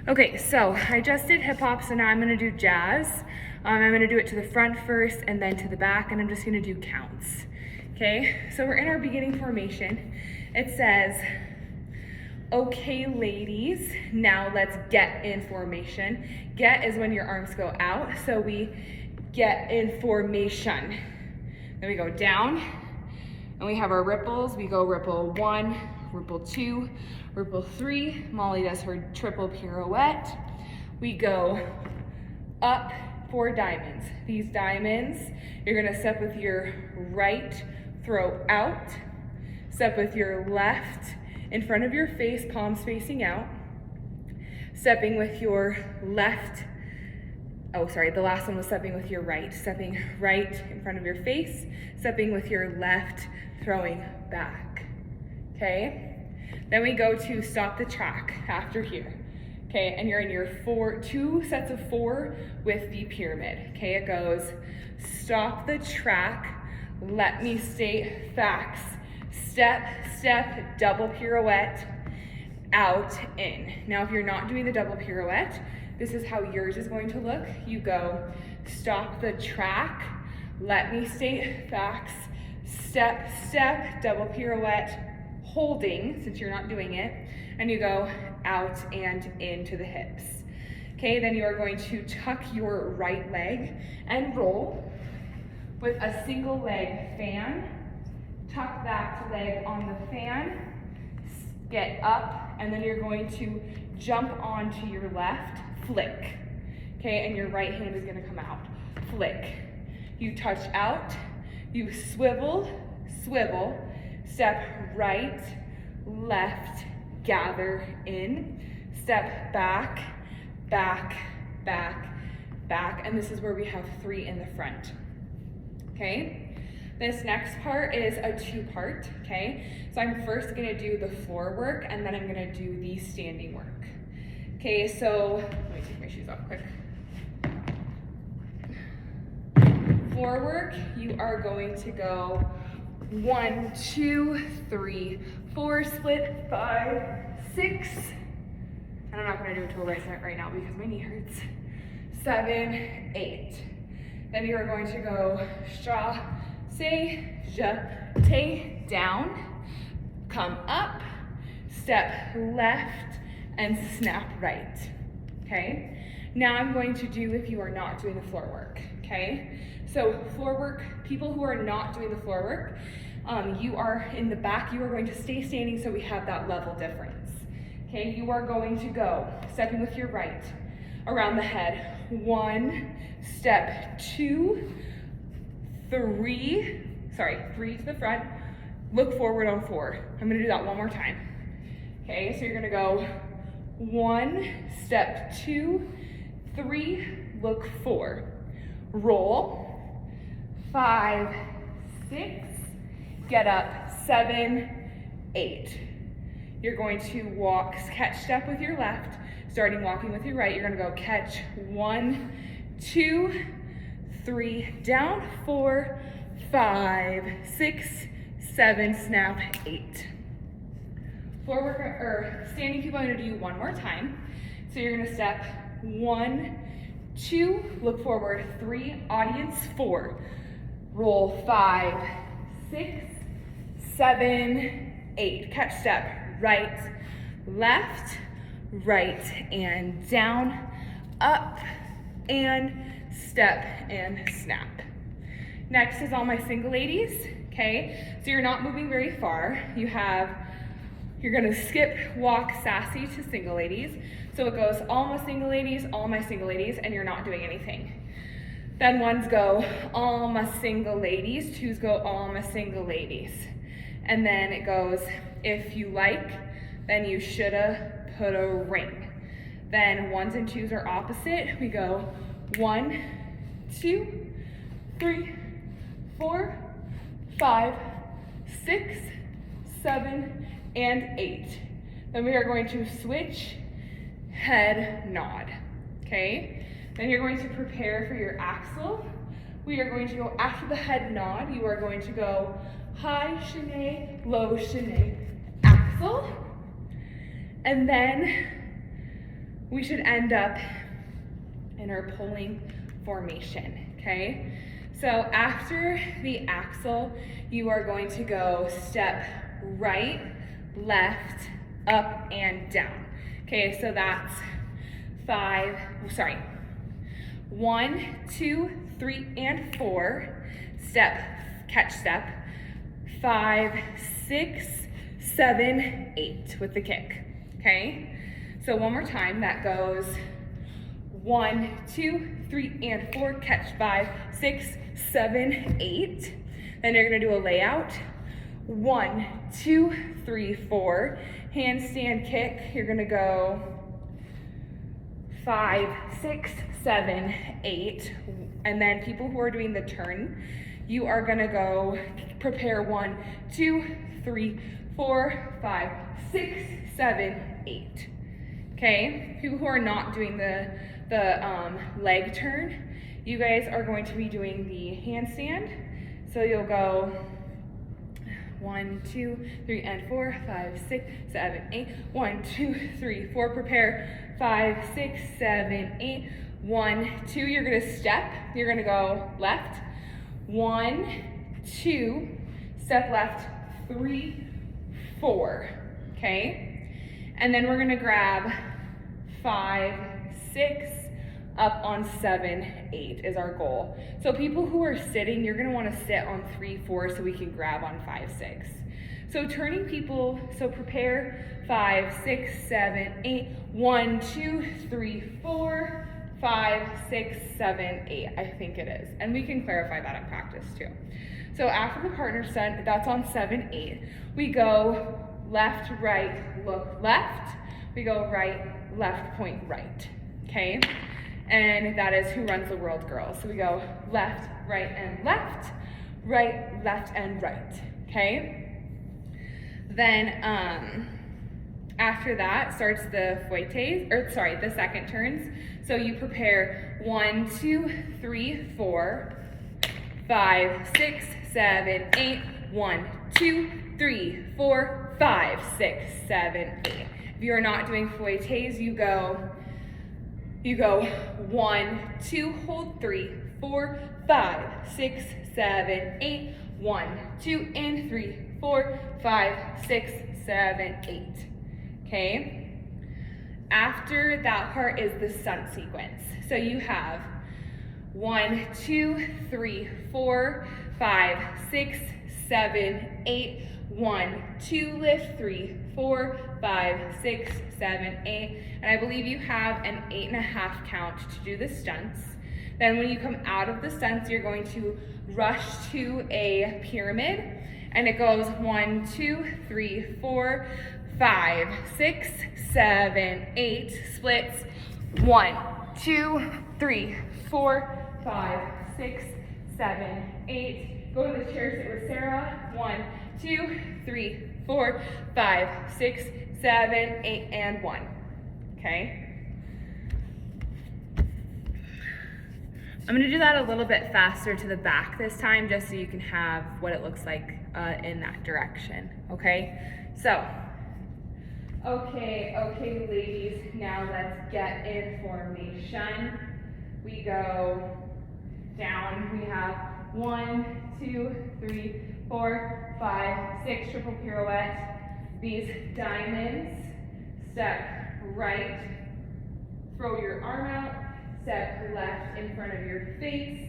Okay, so I just did hip hop, so now I'm gonna do jazz. I'm gonna do it to the front first and then to the back, and I'm just gonna do counts. Okay, so we're in our beginning formation. It says, okay ladies, now let's get in formation. Get is when your arms go out, so we get in formation. Then we go down, and we have our ripples. We go ripple 1, ripple 2, ripple 3. Molly does her triple pirouette. We go up 4 diamonds. These diamonds, you're gonna step with your right, throw out. Step with your left in front of your face, palms facing out. Stepping with your left, the last one was stepping with your right. Stepping right in front of your face, stepping with your left, throwing back, okay? Then we go to stop the track after here, okay? And you're in your 2 sets of 4 with the pyramid, okay? It goes, stop the track, let me state facts, step, step, double pirouette, out, in. Now, if you're not doing the double pirouette, this is how yours is going to look. You go, stop the track, let me state facts, step, step, double pirouette, holding, since you're not doing it, and you go out and into the hips. Okay, then you are going to tuck your right leg and roll with a single leg fan. Tuck that leg on the fan, get up, and then you're going to jump onto your left, flick. Okay, and your right hand is gonna come out, flick. You touch out, you swivel, swivel, step right, left, gather in, step back, back, back, back, and this is where we have 3 in the front, okay? This next part is a 2-part, okay? So I'm first gonna do the floor work, and then I'm gonna do the standing work. Okay, so let me take my shoes off quick. Floor work, you are going to go 1, 2, 3, 4, split, 5, 6, and I'm not gonna do it to a right now because my knee hurts. 7, 8. Then you are going to go straw, say, jeté, down, come up, step left, and snap right, okay? Now I'm going to do if you are not doing the floor work, okay? So floor work, people who are not doing the floor work, you are in the back, you are going to stay standing so we have that level difference, okay? You are going to go, stepping with your right, around the head, 1, step 2, 3 to the front, look forward on 4. I'm gonna do that one more time. Okay, so you're gonna go 1, step 2, 3, look 4. Roll, 5, 6, get up, 7, 8. You're going to walk, catch step with your left, starting walking with your right, you're gonna go catch 1, 2, 3, down, 4, 5, 6, 7, snap, 8. Floor work or standing people, I'm gonna do one more time. So you're gonna step 1, 2, look forward, 3, audience, 4. Roll 5, 6, 7, 8. Catch step, right, left, right, and down, up, and step, and snap. Next is all my single ladies, okay? So you're not moving very far. You're gonna skip, walk, sassy to single ladies. So it goes all my single ladies, and you're not doing anything. Then ones go all my single ladies, 2s go all my single ladies. And then it goes, if you like, then you shoulda put a ring. Then 1s and 2s are opposite. We go 1, 2, 3, 4, 5, 6, 7, and 8. Then we are going to switch, head, nod, okay? Then you're going to prepare for your axle. We are going to go after the head nod. You are going to go high chaîné, low chaîné, axle. And then we should end up in our pulling formation, okay? So after the axle, you are going to go step right, left, up, and down. Okay, so that's 1, 2, 3, and 4. Catch step. 5, 6, 7, 8 with the kick, okay? So one more time, that goes 1, 2, 3, and 4, catch 5, 6, 7, 8. Then you're gonna do a layout. 1, 2, 3, 4. Handstand kick, you're gonna go 5, 6, 7, 8. And then people who are doing the turn, you are gonna go prepare 1, 2, 3, 4, 5, 6, 7, 8. Okay, people who are not doing the leg turn, you guys are going to be doing the handstand. So you'll go 1, 2, 3, and 4, 5, 6, 7, 8. 1, 2, 3, 4. Prepare 5, 6, 7, 8. 1, 2. You're gonna step. You're gonna go left. 1, 2. Step left. 3, 4. Okay. And then we're gonna grab 5, 6. Up on 7, 8 is our goal. So people who are sitting, you're gonna wanna sit on 3, 4 so we can grab on 5, 6. So turning people, so prepare 5, 6, 7, 8. 1, 2, 3, 4, 5, 6, 7, 8, I think it is. And we can clarify that in practice too. So after the partner set, that's on 7, 8. We go left, right, look left. We go right, left, point right, okay? And that is Who Runs the World Girls. So we go left, right, and left, right, left, and right, okay? Then after that starts the fouettes, the second turns. So you prepare 1, 2, 3, 4, 5, 6, 7, 8. 1, 2, 3, 4, 5, 6, 7, 8. If you are not doing fouettes, you go 1, 2, hold 3, 4, 5, 6, 7, 8. 1, 2, and 3, 4, 5, 6, 7, 8. Okay? After that part is the stunt sequence. So you have 1, 2, 3, 4, 5, 6, 7, 8. 1, 2, lift, 3, 4, 5, 6, 7, 8. And I believe you have an 8.5 count to do the stunts. Then when you come out of the stunts, you're going to rush to a pyramid. And it goes 1, 2, 3, 4, 5, 6, 7, 8. Splits 1, 2, 3, 4, 5, 6, 7, 8. Go to the chair, sit with Sarah. 1, 2, 3, 4, 5, 6, 7, 8, and 1. Okay? I'm gonna do that a little bit faster to the back this time, just so you can have what it looks like in that direction, okay? So, okay, ladies, now let's get in formation. We go down, we have 1, 2, 3, 4, 5, 6, triple pirouette. These diamonds, step right, throw your arm out, step left in front of your face,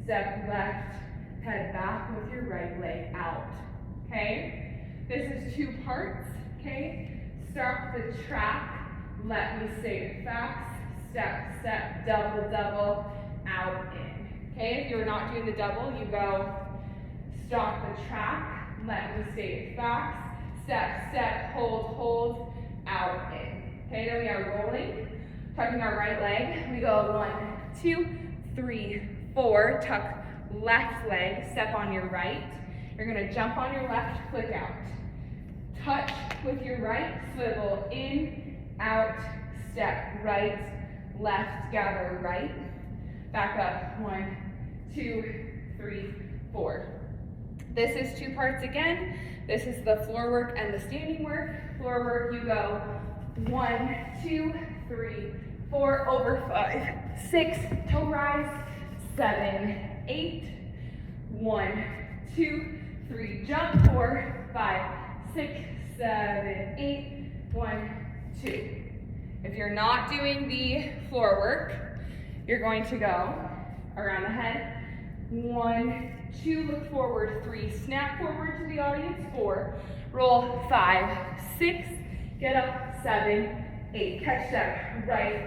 step left, head back with your right leg out, okay? This is 2 parts, okay? Start the track, let me say it fast, step, step, double, double, out, in, okay? If you're not doing the double, you go stop the track, let me say it fast, step, step, hold, hold, out, in, okay? Then we are rolling. Tucking our right leg, we go 1, 2, 3, 4, tuck left leg, step on your right. You're gonna jump on your left, click out. Touch with your right, swivel in, out, step right, left, gather right. Back up, 1, 2, 3, 4. This is 2 parts again. This is the floor work and the standing work. Floor work, you go 1, 2, 3, 3, 4, over 5, 6, toe rise, 7, 8, 1, 2, 3, jump, 4, 5, 6, 7, 8, 1, 2. If you're not doing the floor work, you're going to go around the head. 1, 2, look forward, 3, snap forward to the audience, 4, roll, 5, 6, get up, 7, 8, catch that, right,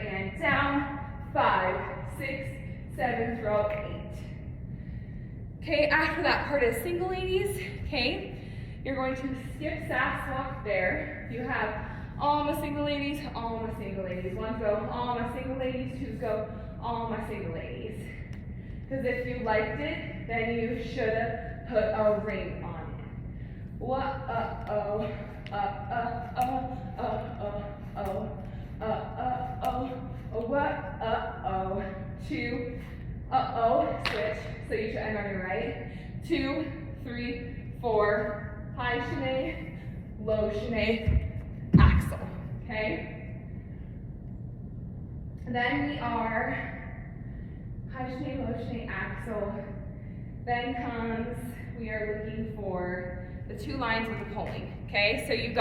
and down, 5, 6, 7, throw, 8. Okay, after that part is single ladies, okay, you're going to skip sass walk there. You have all my single ladies, all my single ladies. Ones go, all my single ladies, twos go, all my single ladies. Because if you liked it, then you should have put a ring on it. What, uh-oh, what, uh-oh, 2, uh-oh, switch, so you should end on your right. 2, 3, 4, high chaîné, low chaîné, axle, okay? And then we are high chaîné, low chaîné, axle. Then comes, we are looking for the 2 lines with the pulling, okay? So you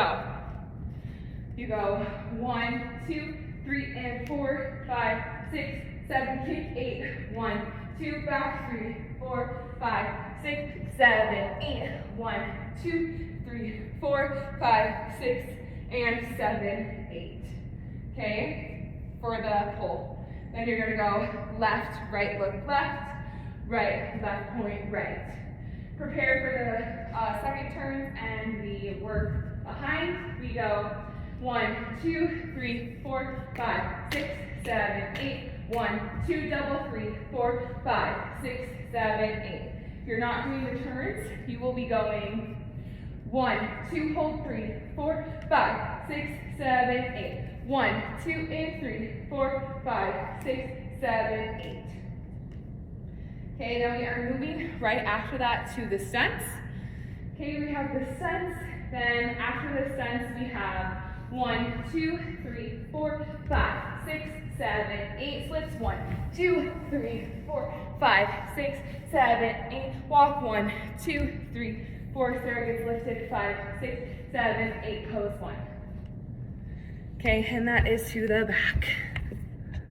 go 1, 2, 3, and 4, 5, 6, 7, kick 8, 1, 2, back 3, 4, 5, 6, 7, 8, 1, 2, 3, 4, 5, 6, and 7, 8. Okay, for the pull. Then you're gonna go left, right, look left, right, left, point, right. Prepare for the second turns and the work behind. We go 1, 2, 3, 4, 5, 6, 7, 8, 1, 2, double, 3, 4, 5, 6, 7, 8. If you're not doing the turns, you will be going 1, 2, hold, 3, 4, 5, 6, 7, 8. 1, 2, and 3, 4, 5, 6, 7, 8. Okay, now we are moving right after that to the stunts. Okay, we have the stunts. Then after the stunts, we have 1, 2, 3, 4, 5, 6, 7, 8. Slips. 1, 2, 3, 4, 5, 6, 7, 8. Walk. 1, 2, 3, 4. Sarah gets lifted. 5, 6, 7, 8. Pose. 1. Okay, and that is to the back.